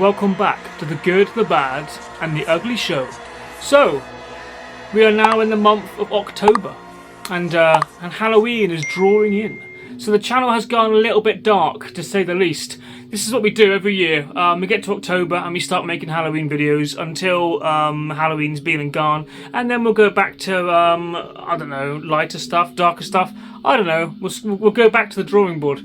welcome back to The Good, the Bad and the Ugly Show. So, we are now in the month of October and Halloween is drawing in. So the channel has gone a little bit dark, to say the least. This is what we do every year. We get to October and we start making Halloween videos until Halloween's been and gone. And then we'll go back to, I don't know, lighter stuff, darker stuff. I don't know. We'll go back to the drawing board.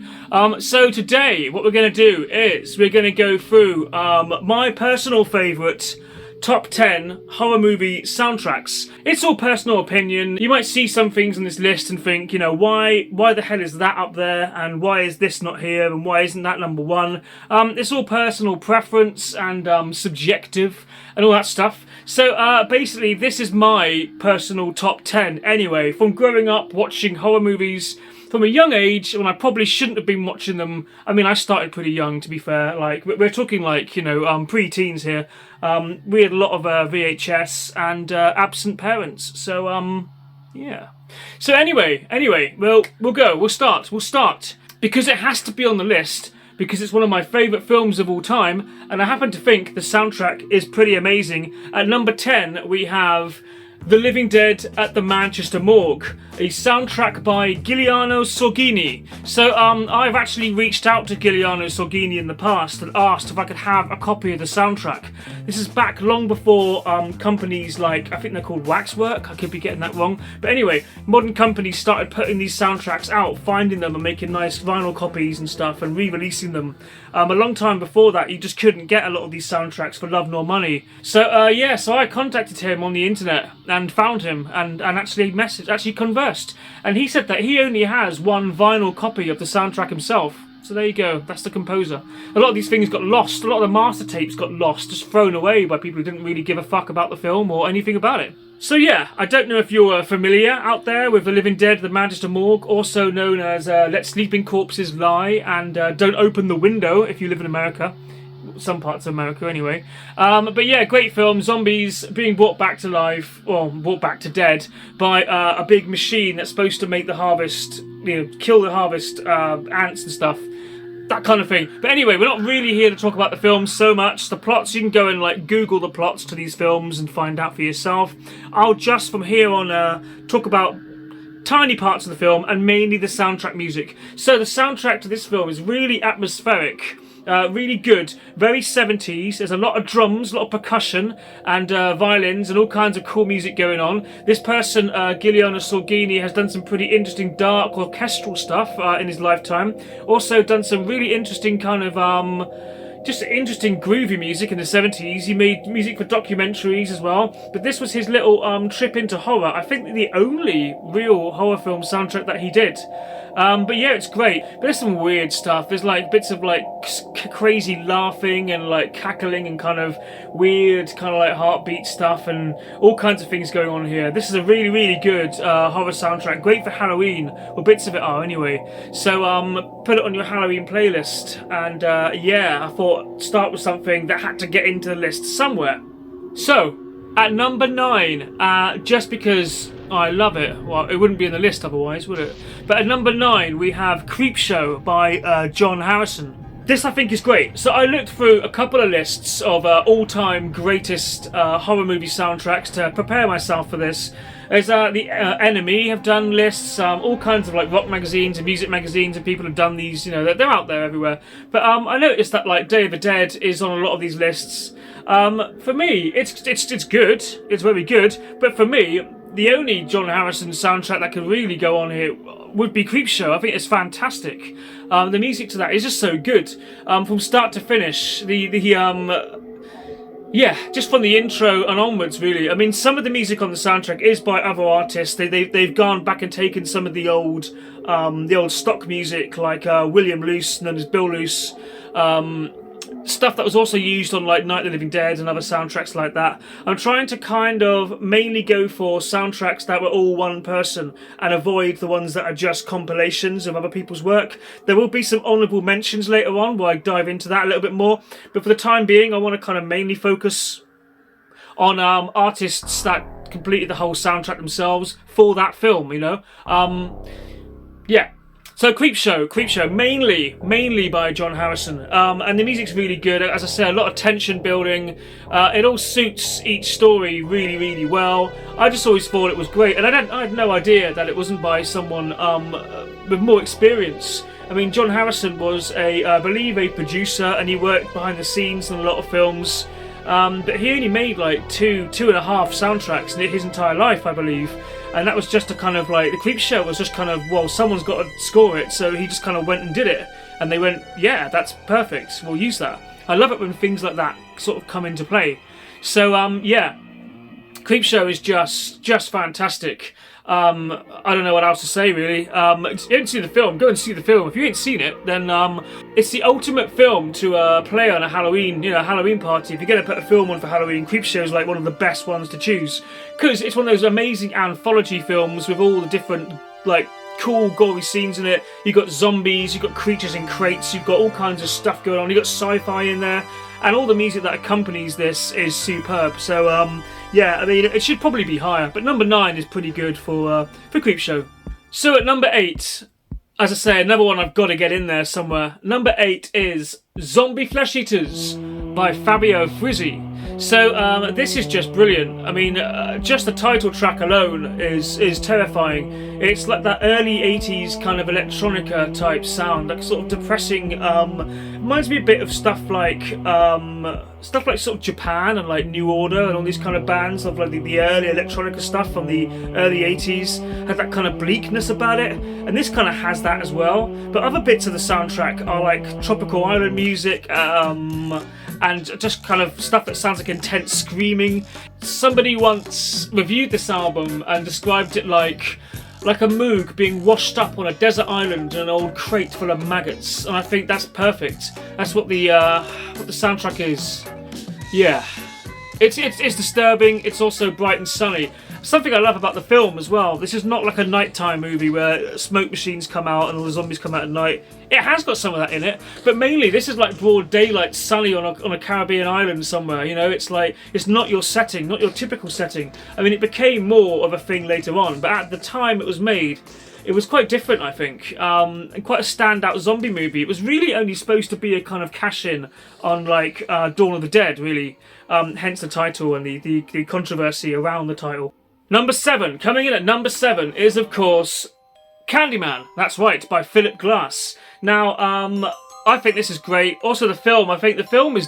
So today, what we're going to do is we're going to go through my personal favourite top 10 horror movie soundtracks. It's all personal opinion. You might see some things on this list and think, you know, why the hell is that up there and why is this not here and why isn't that number one? It's all personal preference and subjective and all that stuff. So basically this is my personal top 10 anyway, from growing up watching horror movies from a young age when I probably shouldn't have been watching them. I mean, I started pretty young, to be fair. Like, we're talking like, you know, pre-teens here. We had a lot of VHS and absent parents. So, yeah. So anyway, we'll start. Because it has to be on the list, because it's one of my favourite films of all time, and I happen to think the soundtrack is pretty amazing. At number 10, we have The Living Dead at the Manchester Morgue, a soundtrack by Giuliano Sorgini. So I've actually reached out to Giuliano Sorgini in the past and asked if I could have a copy of the soundtrack. This is back long before companies like, I think they're called Waxwork, I could be getting that wrong. But anyway, modern companies started putting these soundtracks out, finding them and making nice vinyl copies and stuff and re-releasing them. A long time before that, you just couldn't get a lot of these soundtracks for love nor money. So yeah, so I contacted him on the internet and found him and actually conversed. And he said that he only has one vinyl copy of the soundtrack himself. So there you go, that's the composer. A lot of these things got lost, a lot of the master tapes got lost, just thrown away by people who didn't really give a fuck about the film or anything about it. So yeah, I don't know if you're familiar out there with The Living Dead, the Manchester Morgue, also known as Let Sleeping Corpses Lie and Don't Open the Window if you live in America. Some parts of America anyway. But yeah, great film. Zombies being brought back to life, or brought back to dead, by a big machine that's supposed to make the harvest, you know, kill the harvest ants and stuff. That kind of thing. But anyway, we're not really here to talk about the films so much. The plots, you can go and like Google the plots to these films and find out for yourself. I'll just from here on talk about tiny parts of the film and mainly the soundtrack music. So the soundtrack to this film is really atmospheric. Really good, very 70s. There's a lot of drums, a lot of percussion and violins and all kinds of cool music going on. This person, Giuliano Sorgini, has done some pretty interesting dark orchestral stuff in his lifetime. Also done some really interesting kind of just interesting groovy music in the 70s. He made music for documentaries as well. But this was his little trip into horror. I think the only real horror film soundtrack that he did. But yeah, it's great. But there's some weird stuff. There's like bits of like crazy laughing and like cackling and kind of weird kind of like heartbeat stuff and all kinds of things going on here. This is a really, really good horror soundtrack. Great for Halloween. Well, bits of it are anyway. So put it on your Halloween playlist. And yeah, I thought start with something that had to get into the list somewhere. So at number 9, just because I love it. Well, it wouldn't be in the list otherwise, would it? But at number 9, we have Creepshow by John Harrison. This, I think, is great. So I looked through a couple of lists of all-time greatest horror movie soundtracks to prepare myself for this. There's the Enemy have done lists, all kinds of like rock magazines and music magazines, and people have done these. You know, they're out there everywhere. But I noticed that like Day of the Dead is on a lot of these lists. For me, it's good. It's very good. But for me, the only John Harrison soundtrack that could really go on here would be Creepshow. I think it's fantastic. The music to that is just so good, from start to finish. Yeah, just from the intro and onwards, really. I mean, some of the music on the soundtrack is by other artists. They've gone back and taken some of the old stock music, like William Luce, known as Bill Luce. Stuff that was also used on like Night of the Living Dead and other soundtracks like that. I'm trying to kind of mainly go for soundtracks that were all one person and avoid the ones that are just compilations of other people's work. There will be some honourable mentions later on where I dive into that a little bit more, but for the time being I want to kind of mainly focus on artists that completed the whole soundtrack themselves for that film, you know. Yeah. So Creepshow, mainly by John Harrison, and the music's really good. As I say, a lot of tension building. It all suits each story really well. I just always thought it was great, and I had no idea that it wasn't by someone with more experience. I mean, John Harrison was I believe a producer, and he worked behind the scenes in a lot of films. But he only made like two and a half soundtracks in his entire life, I believe. And that was just a kind of like, the Creepshow was just kind of, well, someone's got to score it, so he just kind of went and did it. And they went, yeah, that's perfect, we'll use that. I love it when things like that sort of come into play. So, yeah, Creepshow is just fantastic. I don't know what else to say, really. If you haven't seen the film, go and see the film. If you ain't seen it, then it's the ultimate film to play on a Halloween party. If you're going to put a film on for Halloween, Creepshow is like one of the best ones to choose, because it's one of those amazing anthology films with all the different like cool gory scenes in it. You've got zombies, you've got creatures in crates, you've got all kinds of stuff going on. You've got sci-fi in there, and all the music that accompanies this is superb. So yeah, I mean, it should probably be higher, but number 9 is pretty good for Creepshow. So at number 8, as I say, another one I've got to get in there somewhere. Number 8 is Zombie Flesh Eaters by Fabio Frizzi. So this is just brilliant. I mean, just the title track alone is terrifying. It's like that early 80s kind of electronica type sound, like sort of depressing. Reminds me a bit of stuff like sort of Japan and like New Order and all these kind of bands of like the early electronica stuff from the early 80s. Had that kind of bleakness about it, and this kind of has that as well. But other bits of the soundtrack are like tropical island music, and just kind of stuff that sounds like intense screaming. Somebody once reviewed this album and described it like a moog being washed up on a desert island in an old crate full of maggots, and I think that's perfect. That's what the soundtrack is. Yeah, it's disturbing. It's also bright and sunny. Something I love about the film as well, this is not like a nighttime movie where smoke machines come out and all the zombies come out at night. It has got some of that in it, but mainly this is like broad daylight, sunny on a Caribbean island somewhere. You know, it's like, it's not your setting, not your typical setting. I mean, it became more of a thing later on, but at the time it was made, it was quite different, I think, and quite a standout zombie movie. It was really only supposed to be a kind of cash-in on like Dawn of the Dead, really. Hence the title and the controversy around the title. Coming in at number 7 is, of course, Candyman. That's right, by Philip Glass. Now, I think this is great. Also, the film. I think the film is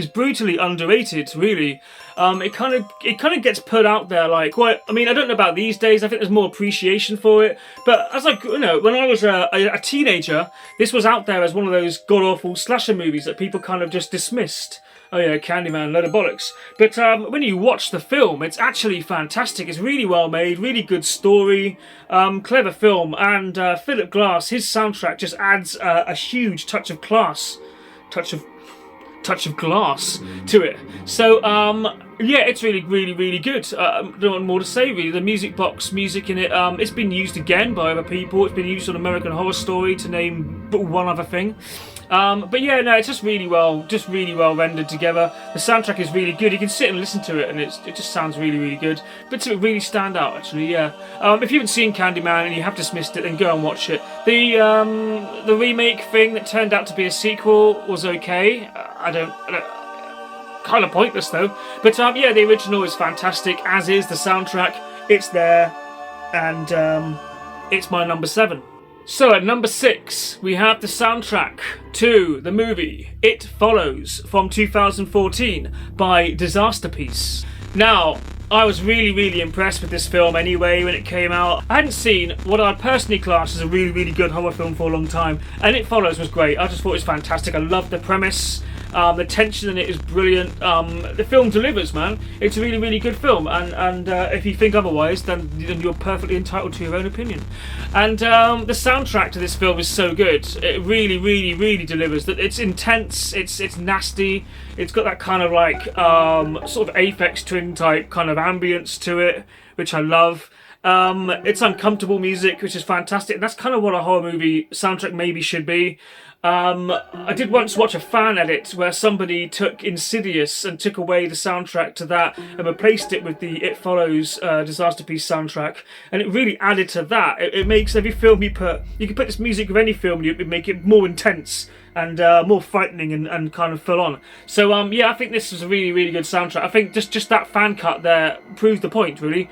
brutally underrated. Really, it kind of gets put out there like, well, I mean, I don't know about these days. I think there's more appreciation for it. But as when I was a teenager, this was out there as one of those god awful slasher movies that people kind of just dismissed. Oh yeah, Candyman, load of bollocks. But when you watch the film, it's actually fantastic. It's really well made, really good story, clever film, and Philip Glass, his soundtrack just adds a huge touch of glass to it. So yeah, it's really good. Don't want more to say really. The music box music in it, it's been used again by other people. It's been used on American Horror Story, to name one other thing. But yeah, no, it's just really well rendered together. The soundtrack is really good. You can sit and listen to it, and it just sounds really good. Bits of it really stand out, actually. Yeah. If you haven't seen Candyman and you have dismissed it, then go and watch it. The remake thing that turned out to be a sequel was okay. I don't kind of pointless though. But yeah, the original is fantastic, as is the soundtrack. It's there, and it's my number 7. So at number 6, we have the soundtrack to the movie It Follows from 2014 by Disasterpeace. Now, I was really impressed with this film anyway when it came out. I hadn't seen what I'd personally class as a really good horror film for a long time, and It Follows was great. I just thought it was fantastic. I loved the premise. The tension in it is brilliant. The film delivers, man. It's a really good film, and if you think otherwise, then you're perfectly entitled to your own opinion. And the soundtrack to this film is so good. It really delivers. That it's intense. It's nasty. It's got that kind of like sort of Aphex Twin type kind of ambience to it, which I love. It's uncomfortable music, which is fantastic. That's kind of what a horror movie soundtrack maybe should be. I did once watch a fan edit where somebody took Insidious and took away the soundtrack to that and replaced it with the It Follows Disaster Piece soundtrack, and it really added to that. It makes every film you can put this music with any film, you make it more intense and more frightening and kind of full on. So yeah, I think this was a really, really good soundtrack. I think just that fan cut there proves the point, really.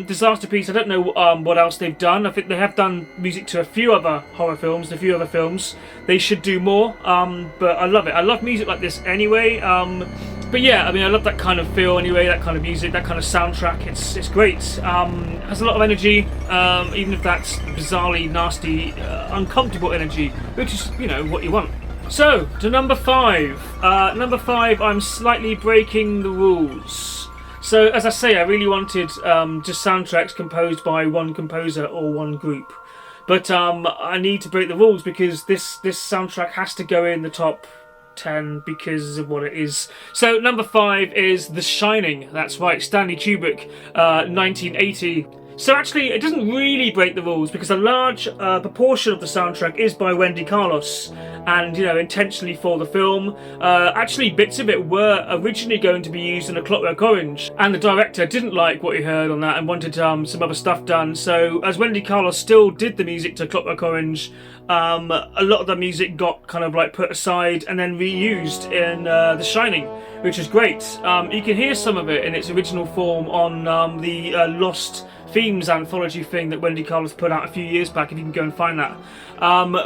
Disaster Piece, I don't know what else they've done. I think they have done music to a few other horror films, a few other films. They should do more, but I love it. I love music like this anyway. But yeah, I mean, I love that kind of feel anyway, that kind of music, that kind of soundtrack. It's great. Has a lot of energy, even if that's bizarrely nasty, uncomfortable energy, which is, you know, what you want. So, to number 5. Number 5, I'm slightly breaking the rules. So, as I say, I really wanted just soundtracks composed by one composer or one group. But I need to break the rules because this soundtrack has to go in the top 10 because of what it is. So number 5 is The Shining. That's right, Stanley Kubrick, 1980. So actually, it doesn't really break the rules because a large proportion of the soundtrack is by Wendy Carlos, and you know, intentionally for the film. Actually, bits of it were originally going to be used in A Clockwork Orange, and the director didn't like what he heard on that and wanted some other stuff done. So, as Wendy Carlos still did the music to Clockwork Orange, a lot of the music got kind of like put aside and then reused in The Shining, which is great. You can hear some of it in its original form on the Lost Themes anthology thing that Wendy Carlos put out a few years back, if you can go and find that.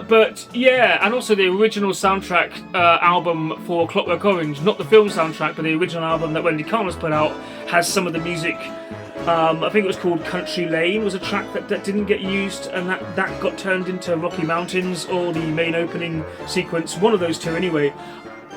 But yeah, and also the original soundtrack album for Clockwork Orange, not the film soundtrack, but the original album that Wendy Carlos put out, has some of the music. I think it was called Country Lane, was a track that didn't get used, and that got turned into Rocky Mountains or the main opening sequence, one of those two anyway.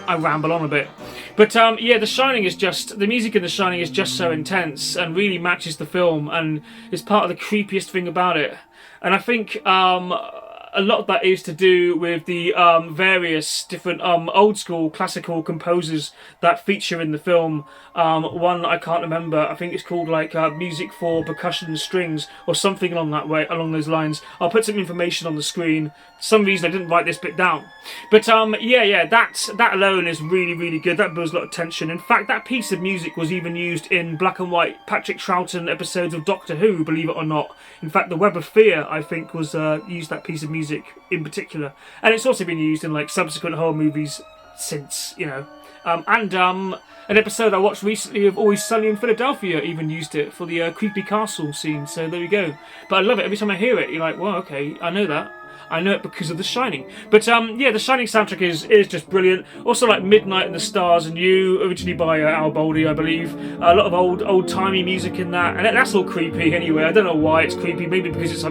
I ramble on a bit. But yeah, The Shining is just, the music in The Shining is just so intense and really matches the film and is part of the creepiest thing about it. And I think a lot of that is to do with the various different old school classical composers that feature in the film. One I can't remember, I think it's called like Music for Percussion and Strings or something along those lines. I'll put some information on the screen. For some reason I didn't write this bit down. But yeah, that alone is really, really good. That builds a lot of tension. In fact, that piece of music was even used in black and white Patrick Troughton episodes of Doctor Who, believe it or not. In fact, The Web of Fear, I think, was used that piece of music in particular. And it's also been used in like subsequent horror movies since, you know. And an episode I watched recently of Always Sunny in Philadelphia even used it for the creepy castle scene. So there we go. But I love it. Every time I hear it, you're like, well, okay, I know that. I know it because of The Shining. But yeah, The Shining soundtrack is just brilliant. Also like Midnight and the Stars and You, originally by Al Boldy, I believe. A lot of old-timey music in that, and that's all creepy anyway. I don't know why it's creepy. Maybe because it's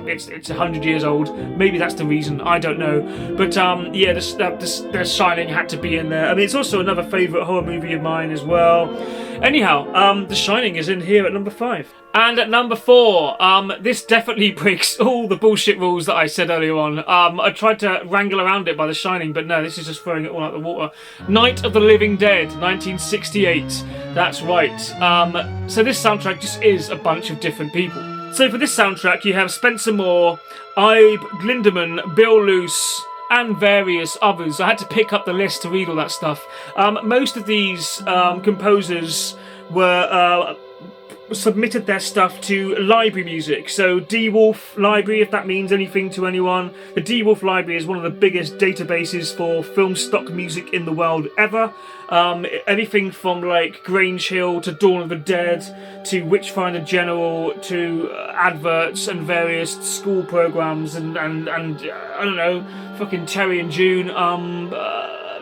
100 years old. Maybe that's the reason. I don't know. But yeah, The Shining had to be in there. I mean, it's also another favourite horror movie of mine as well. Anyhow, The Shining is in here at number 5. And at number 4, this definitely breaks all the bullshit rules that I said earlier on. I tried to wrangle around it by The Shining, but no, this is just throwing it all out the water. Night of the Living Dead, 1968. That's right. So this soundtrack just is a bunch of different people. So for this soundtrack, you have Spencer Moore, Ibe Glinderman, Bill Luce, and various others. I had to pick up the list to read all that stuff. Most of these composers were submitted their stuff to library music. So DeWolf Library, if that means anything to anyone. The DeWolf Library is one of the biggest databases for film stock music in the world ever. Anything from like Grange Hill to Dawn of the Dead to Witchfinder General to adverts and various school programs and I don't know, fucking Terry and June,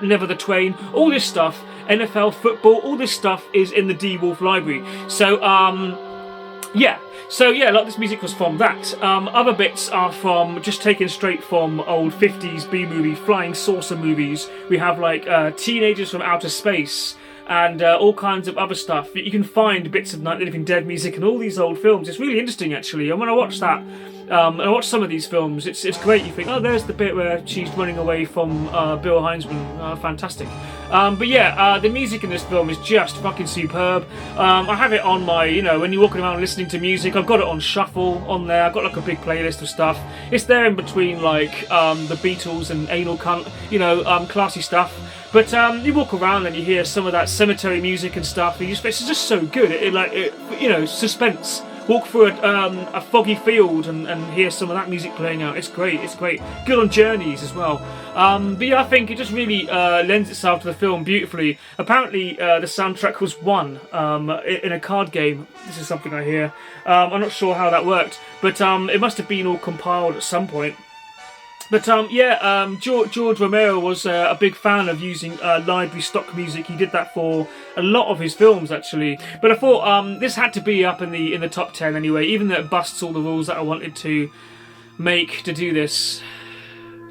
Never the Twain, all this stuff, NFL football, all this stuff is in the DeWolf Library. So yeah, a lot of this music was from that. Other bits are from just taken straight from old 50s B-movie flying saucer movies. We have like Teenagers from Outer Space and all kinds of other stuff. You can find bits of Night of the Living Dead music in all these old films. It's really interesting actually, and when I watched that And I watch some of these films. It's great. You think, oh, there's the bit where she's running away from Bill Heinzman. Fantastic. But yeah, the music in this film is just fucking superb. I have it on my, when you're walking around listening to music, I've got it on shuffle on there. I've got like a big playlist of stuff. It's there in between like the Beatles and Anal Cunt, classy stuff. But you walk around and you hear some of that cemetery music and stuff. And it's just so good. Suspense. Walk through a foggy field and hear some of that music playing out. It's great. It's great. Good on journeys as well. But yeah, I think it just really lends itself to the film beautifully. Apparently, the soundtrack was won in a card game. This is something I hear. I'm not sure how that worked, but it must have been all compiled at some point. But George Romero was a big fan of using library stock music. He did that for a lot of his films, actually. But I thought this had to be up in the top 10 anyway, even though it busts all the rules that I wanted to make to do this.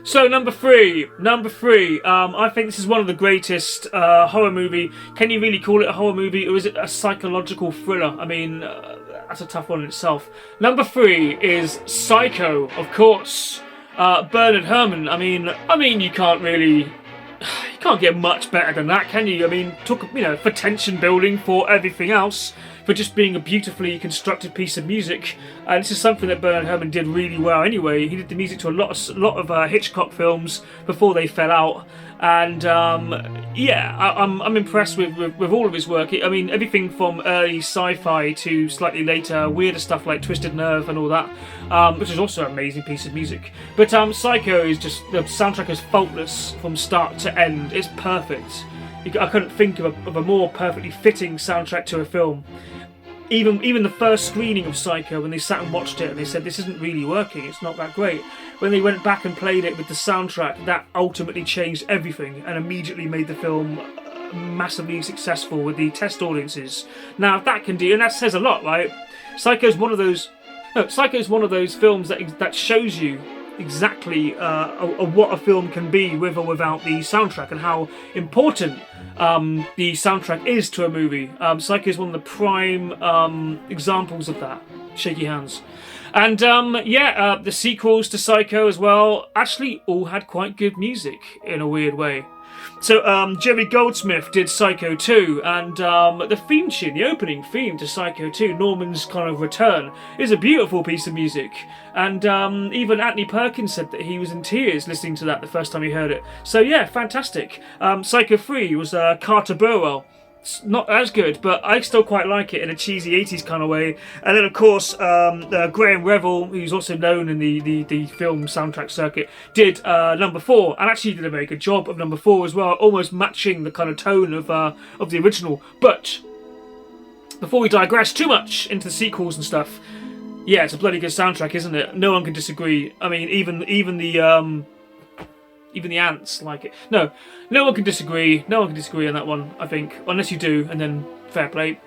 So number three. I think this is one of the greatest horror movie. Can you really call it a horror movie, or is it a psychological thriller? I mean, that's a tough one in itself. Number 3 is Psycho, of course. Bernard Herrmann. I mean, you can't get much better than that, can you? I mean, for tension building, for everything else, for just being a beautifully constructed piece of music. And this is something that Bernard Herrmann did really well. Anyway, he did the music to a lot of Hitchcock films before they fell out. And I'm impressed with all of his work. I mean, everything from early sci-fi to slightly later weirder stuff like Twisted Nerve and all that, which is also an amazing piece of music. But Psycho is just, the soundtrack is faultless from start to end. It's perfect. I couldn't think of a more perfectly fitting soundtrack to a film. Even the first screening of Psycho, when they sat and watched it and they said, this isn't really working, it's not that great. When they went back and played it with the soundtrack, that ultimately changed everything and immediately made the film massively successful with the test audiences. Now, if that can do, and that says a lot, right? Psycho's one of those films that shows you exactly what a film can be with or without the soundtrack, and how important the soundtrack is to a movie. Psycho is one of the prime examples of that. Shaky hands. And the sequels to Psycho as well actually all had quite good music in a weird way. So Jerry Goldsmith did Psycho 2, and the theme tune, the opening theme to Psycho 2, Norman's kind of return, is a beautiful piece of music. And even Anthony Perkins said that he was in tears listening to that the first time he heard it. So yeah, fantastic. Psycho 3 was Carter Burwell. It's not as good, but I still quite like it in a cheesy 80s kind of way. And then, of course, Graham Revel, who's also known in the film soundtrack circuit, did number 4, and actually did a very good job of number 4 as well, almost matching the kind of tone of the original. But before we digress too much into the sequels and stuff, yeah, it's a bloody good soundtrack, isn't it? No one can disagree. I mean, even the ants like it. No one can disagree. No one can disagree on that one, I think. Unless you do, and then fair play.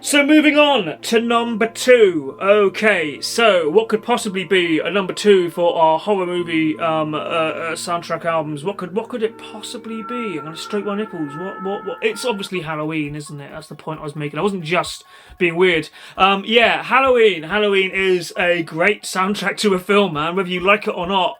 So moving on to number 2. Okay, so what could possibly be a number 2 for our horror movie soundtrack albums? What could it possibly be? I'm gonna stroke my nipples. What? It's obviously Halloween, isn't it? That's the point I was making. I wasn't just being weird. Halloween. Halloween is a great soundtrack to a film, man. Whether you like it or not,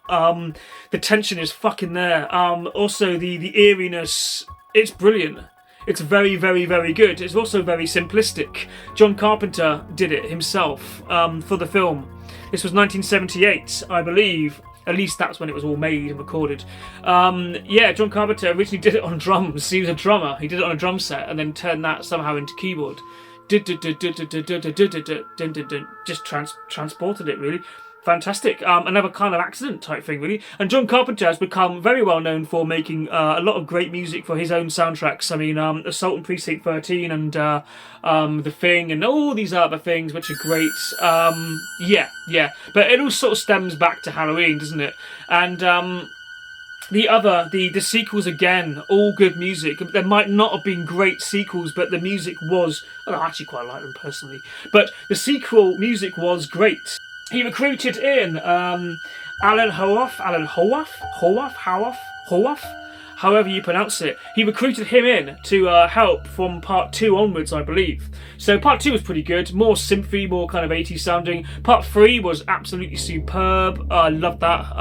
the tension is fucking there. Also the eeriness. It's brilliant. It's very, very, very good. It's also very simplistic. John Carpenter did it himself for the film. This was 1978, I believe. At least that's when it was all made and recorded. John Carpenter originally did it on drums. He was a drummer. He did it on a drum set and then turned that somehow into keyboard. Just transported it, really. Fantastic. Another kind of accident type thing, really. And John Carpenter has become very well known for making a lot of great music for his own soundtracks. I mean, Assault on Precinct 13 and The Thing and all these other things, which are great. But it all sort of stems back to Halloween, doesn't it? And the sequels, again, all good music. There might not have been great sequels, but the music was... Well, I actually quite like them personally. But the sequel music was great. He recruited in Alan Howarth, however you pronounce it. He recruited him in to help from part 2 onwards, I believe. So part 2 was pretty good, more synthy, more kind of 80s sounding. Part 3 was absolutely superb. I love that.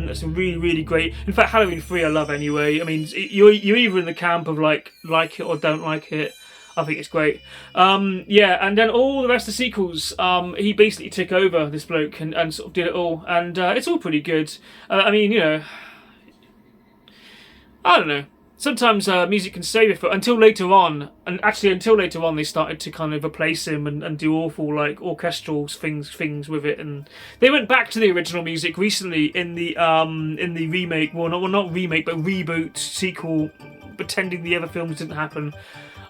It's really, really great. In fact, Halloween 3 I love anyway. I mean, you're either in the camp of like it or don't like it. I think it's great. Yeah, and then all the rest of the sequels, he basically took over, this bloke, and sort of did it all. And it's all pretty good. I mean, you know, I don't know. Sometimes music can save it for until later on, and actually until later on they started to kind of replace him and do awful like orchestral things with it, and they went back to the original music recently in the remake, well not remake but reboot sequel, pretending the other films didn't happen.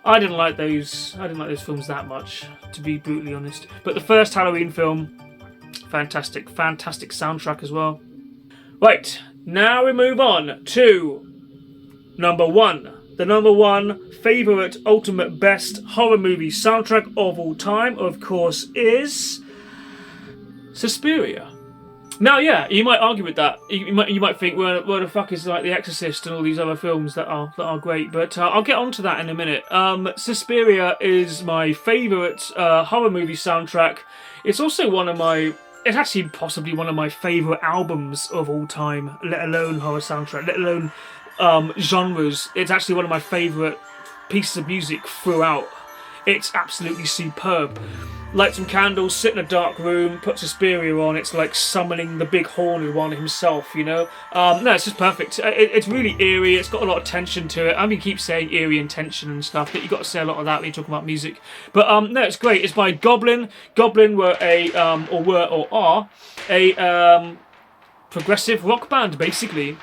I didn't like those films that much, to be brutally honest. But the first Halloween film, fantastic soundtrack as well. Right, now we move on to number 1. The number 1 favourite, ultimate, best horror movie soundtrack of all time, of course, is Suspiria. Now, yeah, you might argue with that. You might think, well, the fuck is like The Exorcist and all these other films that are great, but I'll get onto that in a minute. Suspiria is my favourite horror movie soundtrack. It's also it's actually possibly one of my favourite albums of all time, let alone horror soundtrack, let alone genres. It's actually one of my favourite pieces of music throughout. It's absolutely superb. Light some candles, sit in a dark room, put Suspiria on. It's like summoning the big horny one himself, you know? No, it's just perfect. It's really eerie. It's got a lot of tension to it. I mean, keep saying eerie and tension and stuff, but you've got to say a lot of that when you're talking about music. But no, it's great. It's by Goblin. Goblin were are a progressive rock band, basically.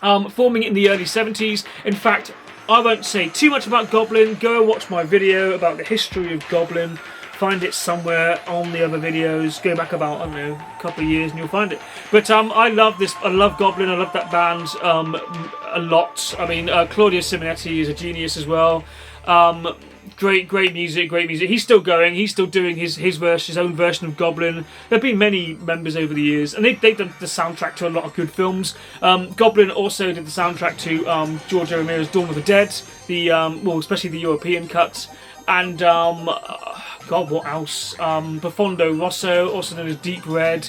Forming in the early 70s. In fact, I won't say too much about Goblin. Go and watch my video about the history of Goblin. Find it somewhere on the other videos. Go back about, I don't know, a couple of years and you'll find it. But I love this. I love Goblin. I love that band a lot. I mean, Claudio Simonetti is a genius as well. Great music. He's still going. He's still doing his own version of Goblin. There have been many members over the years, and they've done the soundtrack to a lot of good films. Goblin also did the soundtrack to George Romero's Dawn of the Dead, especially the European cut, and God, what else? Profondo Rosso, also known as Deep Red,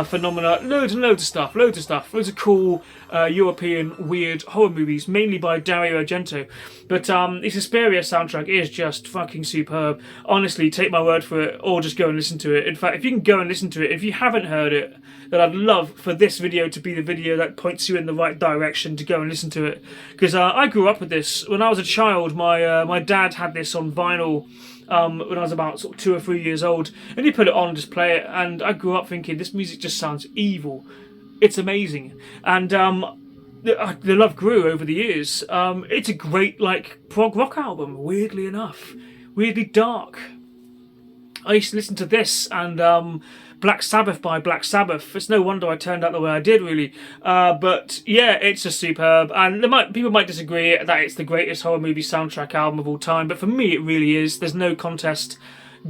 Phenomena, loads and loads of stuff. Loads of cool European weird horror movies, mainly by Dario Argento. But the Suspiria soundtrack is just fucking superb. Honestly, take my word for it, or just go and listen to it. In fact, if you can go and listen to it, if you haven't heard it, then I'd love for this video to be the video that points you in the right direction to go and listen to it. Because I grew up with this. When I was a child, my dad had this on vinyl when I was about sort of 2 or 3 years old, and he put it on and just play it, and I grew up thinking this music just sounds evil. It's amazing, and the love grew over the years. It's a great like prog rock album, weirdly enough, weirdly dark. I used to listen to this and Black Sabbath by Black Sabbath. It's no wonder I turned out the way I did, really. But yeah, it's just superb. And people might disagree that it's the greatest horror movie soundtrack album of all time, but for me, it really is. There's no contest.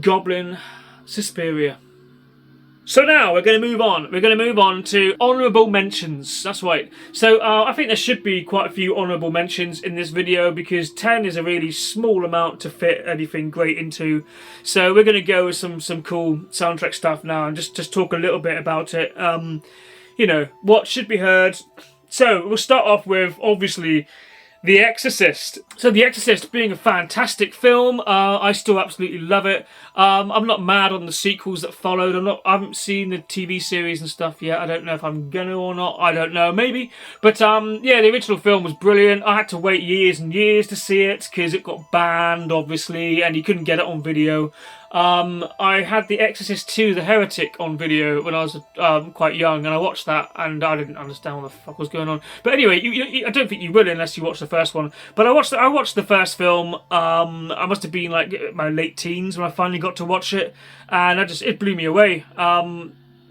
Goblin, Suspiria. So now we're going to move on. We're going to move on to honourable mentions. That's right. So I think there should be quite a few honourable mentions in this video because 10 is a really small amount to fit anything great into. So we're going to go with some cool soundtrack stuff now and just talk a little bit about it. You know, what should be heard. So we'll start off with, obviously, The Exorcist. So The Exorcist being a fantastic film, I still absolutely love it. I'm not mad on the sequels that followed. I haven't seen the TV series and stuff yet. I don't know if I'm gonna or not. I don't know, maybe. But yeah, the original film was brilliant. I had to wait years and years to see it because it got banned, obviously, and you couldn't get it on video. I had The Exorcist 2, The Heretic on video when I was quite young, and I watched that, and I didn't understand what the fuck was going on. But anyway, I don't think you will unless you watch the first one. But I watched the first film. I must have been like my late teens when I finally got to watch it, and it blew me away.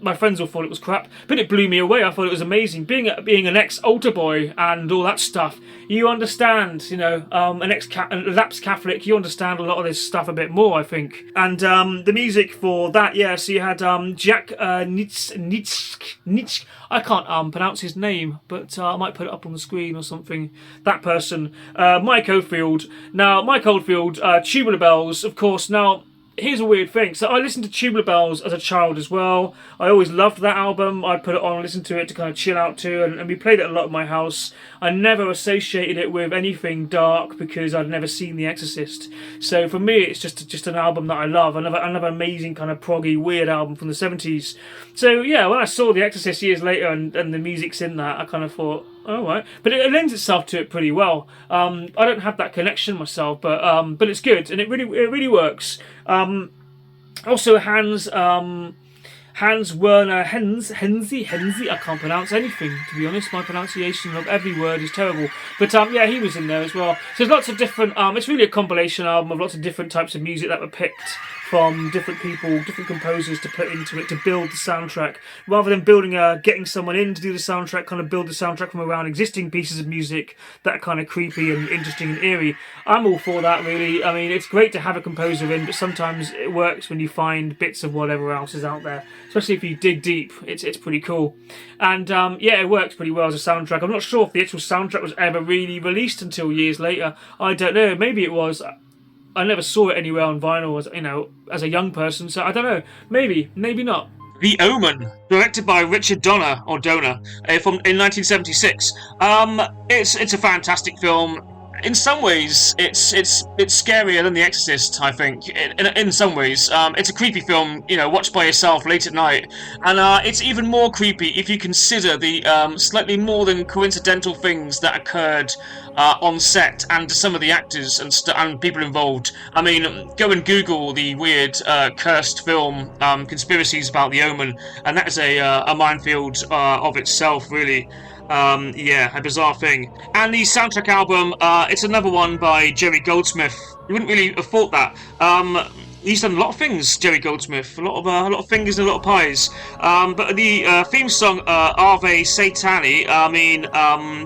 my friends all thought it was crap, but it blew me away. I thought it was amazing. Being an ex-altar boy and all that stuff, you understand, an lapsed Catholic, you understand a lot of this stuff a bit more, I think. And the music for that, yeah, so you had Jack Nitzsche, I can't pronounce his name, but I might put it up on the screen or something. That person, Mike Oldfield. Now, Mike Oldfield, Tubular Bells, of course. Now, here's a weird thing. So I listened to Tubular Bells as a child as well. I always loved that album. I'd put it on and listen to it to kind of chill out to, and we played it a lot in my house. I never associated it with anything dark because I'd never seen The Exorcist. So for me, it's just an album that I love. Another amazing kind of proggy, weird album from the 70s. So yeah, when I saw The Exorcist years later and the music's in that, I kind of thought, oh, right. But it lends itself to it pretty well. I don't have that connection myself, but it's good and it really works. Also, Hans Werner Henze, I can't pronounce anything, to be honest. My pronunciation of every word is terrible. But yeah, he was in there as well. So there's lots of different, it's really a compilation album of lots of different types of music that were picked from different people, different composers to put into it to build the soundtrack. Rather than getting someone in to do the soundtrack, kind of build the soundtrack from around existing pieces of music that are kind of creepy and interesting and eerie. I'm all for that, really. I mean, it's great to have a composer in, but sometimes it works when you find bits of whatever else is out there. Especially if you dig deep, it's pretty cool. And yeah, it works pretty well as a soundtrack. I'm not sure if the actual soundtrack was ever really released until years later. I don't know. Maybe it was. I never saw it anywhere on vinyl, as a young person. So I don't know. Maybe not. The Omen, directed by Richard Donner in 1976. It's a fantastic film. In some ways, it's scarier than The Exorcist, I think. In some ways, it's a creepy film, watched by yourself late at night, and it's even more creepy if you consider the slightly more than coincidental things that occurred on set and to some of the actors and people involved. I mean, go and Google the weird cursed film conspiracies about The Omen, and that is a minefield of itself, really. Yeah, a bizarre thing. And the soundtrack album, it's another one by Jerry Goldsmith. You wouldn't really have thought that. He's done a lot of things, Jerry Goldsmith. A lot of fingers and a lot of pies. But the theme song, Ave Satani, I mean,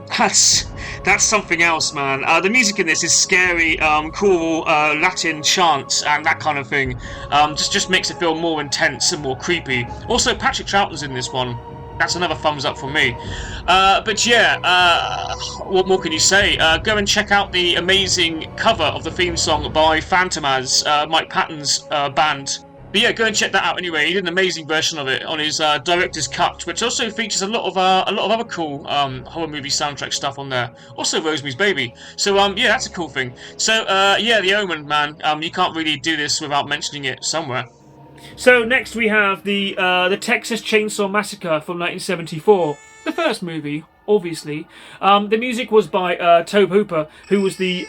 that's something else, man. The music in this is scary, cool, Latin chants and that kind of thing. Just makes it feel more intense and more creepy. Also, Patrick Troughton's in this one. That's another thumbs up from me. But yeah, what more can you say? Go and check out the amazing cover of the theme song by Phantomaz, Mike Patton's band. But yeah, go and check that out anyway. He did an amazing version of it on his director's cut, which also features a lot of other cool horror movie soundtrack stuff on there. Also Rosemary's Baby. So yeah, that's a cool thing. So yeah, The Omen, man. You can't really do this without mentioning it somewhere. So next we have the Texas Chainsaw Massacre from 1974, the first movie, obviously. The music was by Tobe Hooper, who was the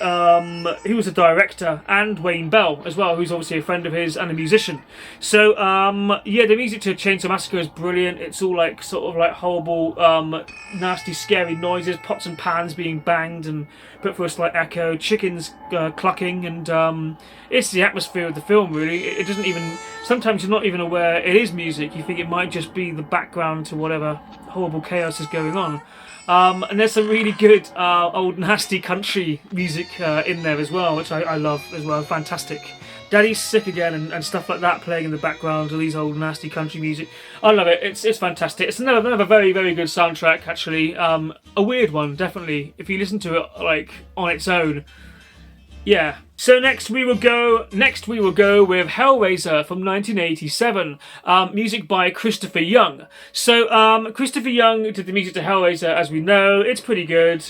director, and Wayne Bell as well, who's obviously a friend of his and a musician. So yeah, the music to Chainsaw Massacre is brilliant. It's all like sort of like horrible, nasty, scary noises, pots and pans being banged and put for a slight echo, chickens clucking, and it's the atmosphere of the film, really. It doesn't even... Sometimes you're not even aware it is music. You think it might just be the background to whatever horrible chaos is going on. And there's some really good old nasty country music in there as well, which I love as well. Fantastic. Daddy's Sick Again and stuff like that playing in the background of these old nasty country music. I love it. It's fantastic. It's another very, very good soundtrack, actually. A weird one, definitely, if you listen to it like on its own. Yeah. So next we will go with Hellraiser from 1987. Music by Christopher Young. So Christopher Young did the music to Hellraiser, as we know. It's pretty good.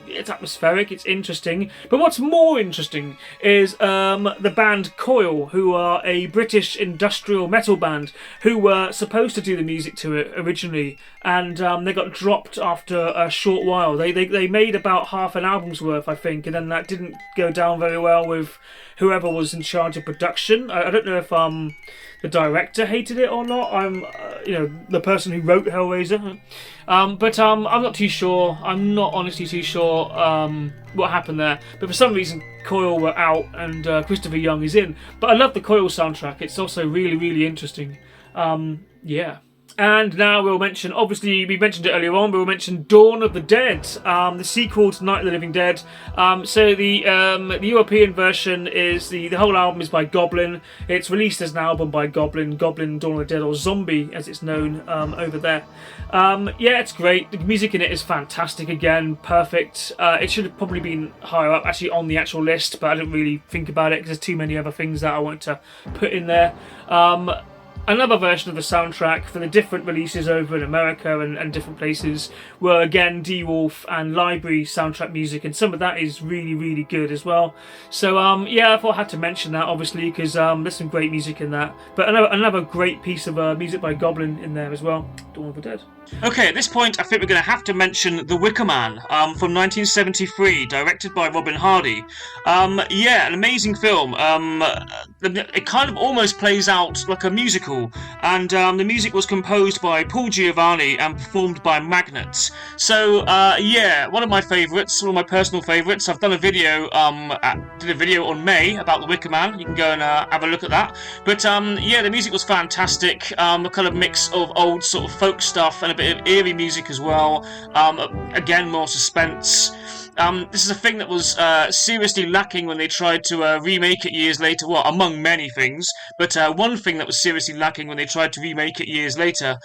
It's atmospheric, it's interesting. But what's more interesting is the band Coil, who are a British industrial metal band who were supposed to do the music to it originally, and they got dropped after a short while. They made about half an album's worth, I think, and then that didn't go down very well with whoever was in charge of production. I don't know if the director hated it or not. The person who wrote Hellraiser. But I'm not too sure. I'm not honestly too sure what happened there. But for some reason, Coil were out and Christopher Young is in. But I love the Coil soundtrack. It's also really, really interesting. Yeah. And now we'll mention, obviously we mentioned it earlier on, but we'll mention Dawn of the Dead, the sequel to Night of the Living Dead. So the European version is, the whole album is by Goblin. It's released as an album by Goblin, Dawn of the Dead, or Zombie as it's known over there. Yeah, it's great. The music in it is fantastic again, perfect. It should have probably been higher up actually on the actual list, but I didn't really think about it because there's too many other things that I wanted to put in there. Another version of the soundtrack for the different releases over in America and different places were again D-Wolf and Library soundtrack music, and some of that is really, really good as well. So yeah, I thought I had to mention that obviously because there's some great music in that. But another great piece of music by Goblin in there as well, Dawn of the Dead. Okay, at this point, I think we're going to have to mention The Wicker Man from 1973, directed by Robin Hardy. Yeah, an amazing film. It kind of almost plays out like a musical, and the music was composed by Paul Giovanni and performed by Magnets. So, yeah, one of my favourites, one of my personal favourites. I've done a video, did a video on May about The Wicker Man. You can go and have a look at that. But yeah, the music was fantastic. A kind of mix of old sort of folk stuff and a bit of eerie music as well. Again, more suspense. This is a thing that was seriously lacking when they tried to remake it years later. Well, among many things, but one thing that was seriously lacking when they tried to remake it years later.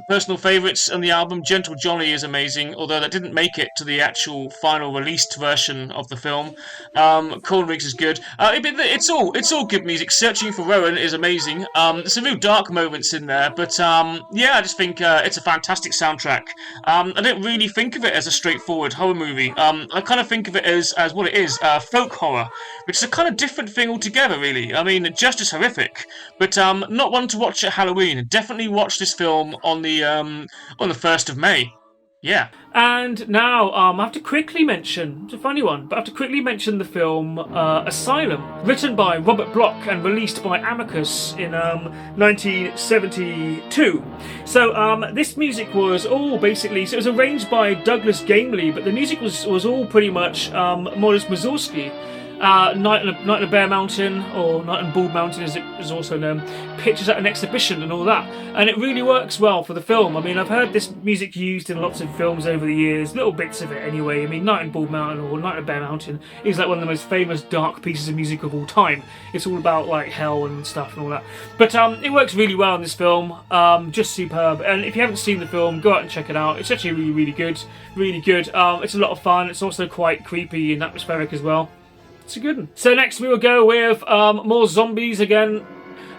Personal favourites on the album, Gentle Johnny is amazing, although that didn't make it to the actual final released version of the film. Corn Rigs is good. It's all good music. Searching for Rowan is amazing. There's some real dark moments in there, but yeah, I just think it's a fantastic soundtrack. I don't really think of it as a straightforward horror movie. I kind of think of it as what it is, folk horror, which is a kind of different thing altogether, really. I mean, just as horrific, but not one to watch at Halloween. Definitely watch this film on the 1st of May. Yeah. And now I have to quickly mention, it's a funny one, but I have to quickly mention the film Asylum, written by Robert Bloch and released by Amicus in 1972. So this music was all basically, so it was arranged by Douglas Gamely, but the music was all pretty much Morris Mussorgsky. Night on a Bear Mountain, or Night on Bald Mountain as it is also known, pictures at an exhibition and all that. And it really works well for the film. I mean, I've heard this music used in lots of films over the years, little bits of it anyway. I mean, Night on Bald Mountain or Night on Bear Mountain is like one of the most famous dark pieces of music of all time. It's all about like hell and stuff and all that. But it works really well in this film, just superb. And if you haven't seen the film, go out and check it out. It's actually really, really good. Really good. It's a lot of fun. It's also quite creepy and atmospheric as well. It's a good one. So next we will go with more zombies again.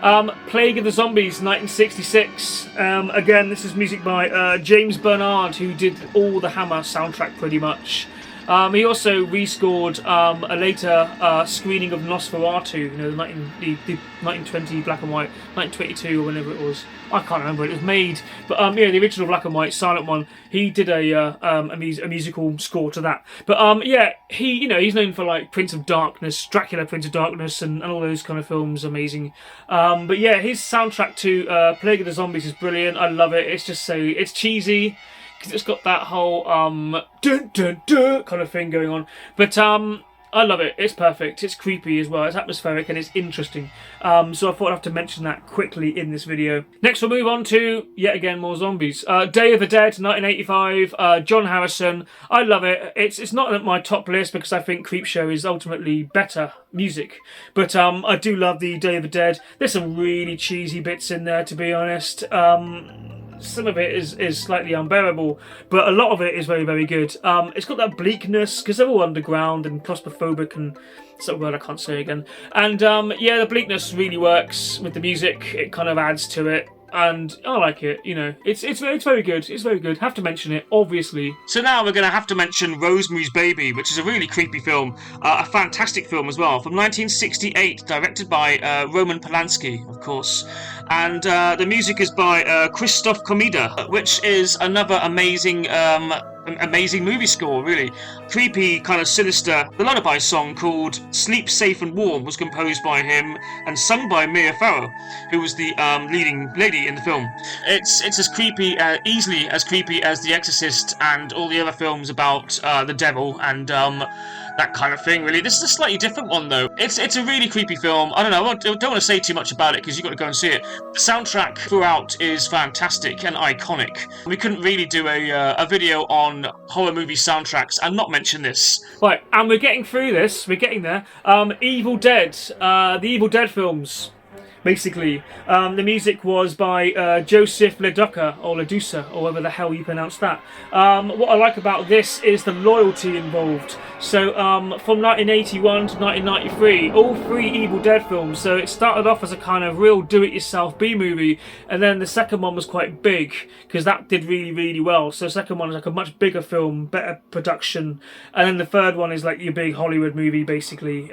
Plague of the Zombies, 1966. Again, this is music by James Bernard, who did all the Hammer soundtrack pretty much. He also rescored a later screening of Nosferatu, you know, the 1920 black and white, 1922 or whenever it was. I can't remember. It was made, but yeah, the original black and white silent one. He did a musical score to that. But yeah, he's known for like Prince of Darkness, Dracula, Prince of Darkness, and all those kind of films. Amazing. But yeah, his soundtrack to Plague of the Zombies is brilliant. I love it. It's just it's cheesy. Because it's got that whole dun dun dun kind of thing going on, but I love it. It's perfect. It's creepy as well. It's atmospheric and it's interesting. So I thought I'd have to mention that quickly in this video. Next, we'll move on to yet again more zombies. Day of the Dead, 1985. John Harrison. I love it. It's not at my top list because I think Creepshow is ultimately better music, but I do love the Day of the Dead. There's some really cheesy bits in there, to be honest. Some of it is slightly unbearable, but a lot of it is very, very good. It's got that bleakness, because they're all underground and claustrophobic and some word I can't say again. And yeah, the bleakness really works with the music. It kind of adds to it. And I like it, you know. It's very good. It's very good. Have to mention it, obviously. So now we're going to have to mention Rosemary's Baby, which is a really creepy film, a fantastic film as well, from 1968, directed by Roman Polanski, of course. And the music is by Christoph Komeda, which is another amazing movie score, really. Creepy, kind of sinister. The lullaby song called Sleep Safe and Warm was composed by him and sung by Mia Farrow, who was the leading lady in the film. It's as creepy, easily as creepy as The Exorcist and all the other films about the devil, and that kind of thing, really. This is a slightly different one, though. It's a really creepy film. I don't know, I don't want to say too much about it, because you've got to go and see it. The soundtrack throughout is fantastic and iconic. We couldn't really do a video on horror movie soundtracks and not mention this. Right, and we're getting through this. We're getting there. Evil Dead. The Evil Dead films. Basically, the music was by Joseph Leduca, or Leduca, or whatever the hell you pronounce that. What I like about this is the loyalty involved. So, from 1981 to 1993, all 3 Evil Dead films. So it started off as a kind of real do-it-yourself B-movie, and then the second one was quite big, because that did really, really well. So the second one is like a much bigger film, better production, and then the third one is like your big Hollywood movie, basically,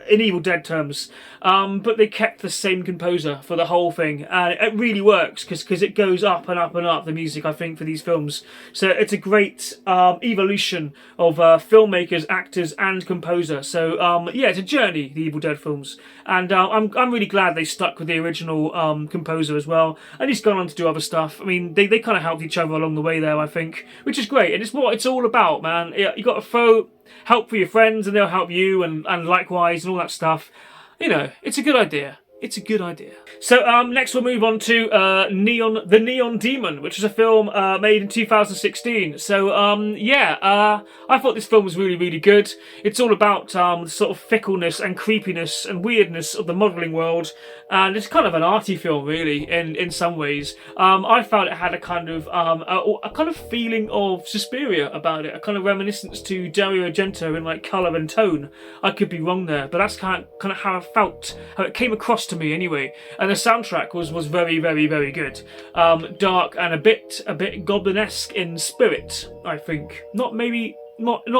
in Evil Dead terms. But they kept the same composer for the whole thing, and it really works because it goes up and up and up, the music, I think, for these films. So it's a great evolution of filmmakers, actors and composer. So yeah, it's a journey, the Evil Dead films, and I'm really glad they stuck with the original composer as well, and he's gone on to do other stuff. I mean, they kind of helped each other along the way there, I think, which is great, and it's what it's all about, man. You got to throw help for your friends and they'll help you, and likewise, and all that stuff. You know, it's a good idea. It's a good idea. So next we'll move on to The Neon Demon, which is a film made in 2016. So yeah, I thought this film was really, really good. It's all about the sort of fickleness and creepiness and weirdness of the modelling world, and it's kind of an arty film, really, in some ways. I felt it had a kind of feeling of Suspiria about it, a kind of reminiscence to Dario Argento in like colour and tone. I could be wrong there, but that's kind of how I felt, how it came across to me anyway. And the soundtrack was very, very, very good. Dark and a bit goblin-esque in spirit, I think. Not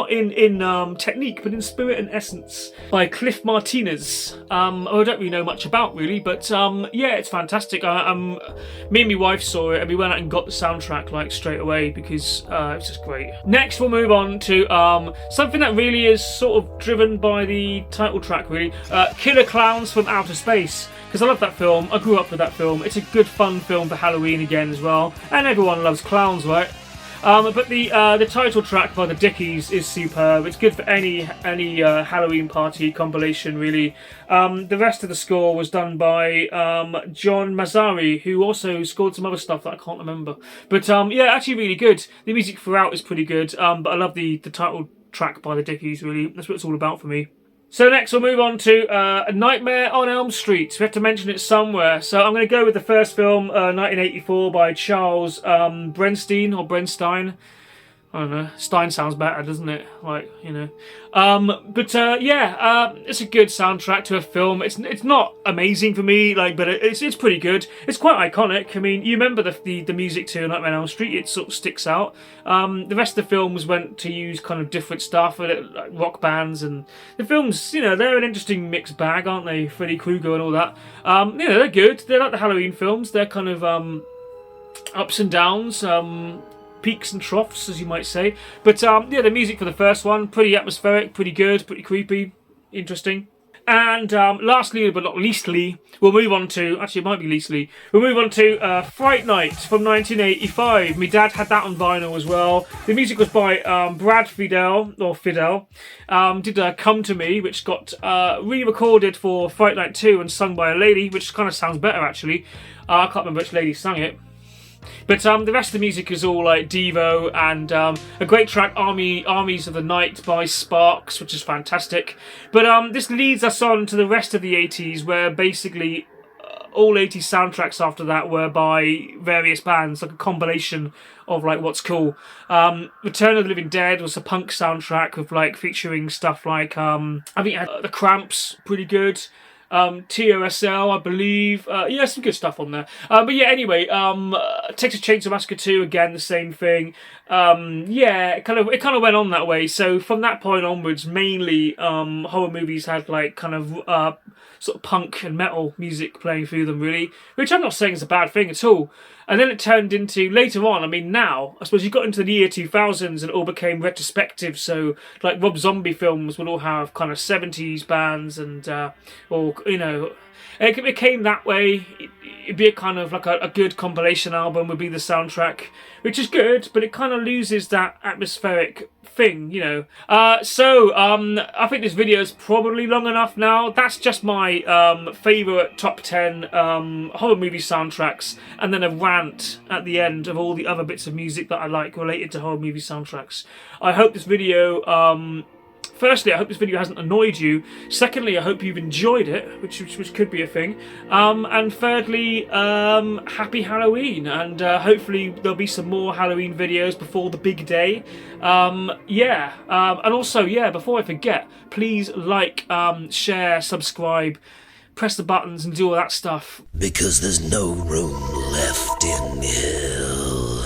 in technique, but in spirit and essence, by Cliff Martinez. I don't really know much about, really, but yeah, it's fantastic. Me and my wife saw it, and we went out and got the soundtrack like straight away, because it's just great. Next, we'll move on to something that really is sort of driven by the title track, really. Killer Clowns from Outer Space. Because I love that film. I grew up with that film. It's a good, fun film for Halloween again as well. And everyone loves clowns, right? But the title track by the Dickies is superb. It's good for any Halloween party compilation, really. The rest of the score was done by John Mazzari, who also scored some other stuff that I can't remember. But yeah, actually really good. The music throughout is pretty good. But I love the title track by the Dickies, really. That's what it's all about for me. So next we'll move on to A Nightmare on Elm Street. We have to mention it somewhere. So I'm going to go with the first film, 1984, by Charles Bernstein, or Bernstein. I don't know. Stein sounds better, doesn't it? Like, you know. Yeah, it's a good soundtrack to a film. It's not amazing for me, like, but it's pretty good. It's quite iconic. I mean, you remember the music to Nightmare on Elm Street. It sort of sticks out. The rest of the films went to use kind of different stuff, like rock bands, and the films, you know, they're an interesting mixed bag, aren't they? Freddy Krueger and all that. You know, they're good. They're like the Halloween films. They're kind of ups and downs. Peaks and troughs, as you might say. But yeah, the music for the first one, pretty atmospheric, pretty good, pretty creepy, interesting. And lastly, but not leastly, we'll move on to, actually it might be leastly, we'll move on to Fright Night from 1985. My dad had that on vinyl as well. The music was by Brad Fidel, did Come To Me, which got re-recorded for Fright Night 2 and sung by a lady, which kind of sounds better, actually. I can't remember which lady sang it. But the rest of the music is all like Devo, and a great track, Armies of the Night by Sparks, which is fantastic. But this leads us on to the rest of the 80s, where basically all 80s soundtracks after that were by various bands, like a compilation of like what's cool. Return of the Living Dead was a punk soundtrack with like featuring stuff like I think the Cramps, pretty good. TOSL, I believe. Yeah, some good stuff on there. But yeah, anyway, Texas Chainsaw Massacre 2, again, the same thing. Yeah, it kind of went on that way. So from that point onwards, mainly horror movies had like kind of sort of punk and metal music playing through them, really, which I'm not saying is a bad thing at all. And then it turned into, later on, I mean now, I suppose you got into the year 2000s and it all became retrospective, so like Rob Zombie films would all have kind of 70s bands and or you know, it became that way. It'd be a kind of like a good compilation album would be the soundtrack, which is good, but it kind of loses that atmospheric thing, you know. I think this video is probably long enough now. That's just my favourite top 10 horror movie soundtracks, and then a rant at the end of all the other bits of music that I like related to horror movie soundtracks. I hope this video... Firstly, I hope this video hasn't annoyed you. Secondly, I hope you've enjoyed it, which could be a thing. And thirdly, happy Halloween, and hopefully there'll be some more Halloween videos before the big day. And also, before I forget, please like, share, subscribe, press the buttons, and do all that stuff. Because there's no room left in hell.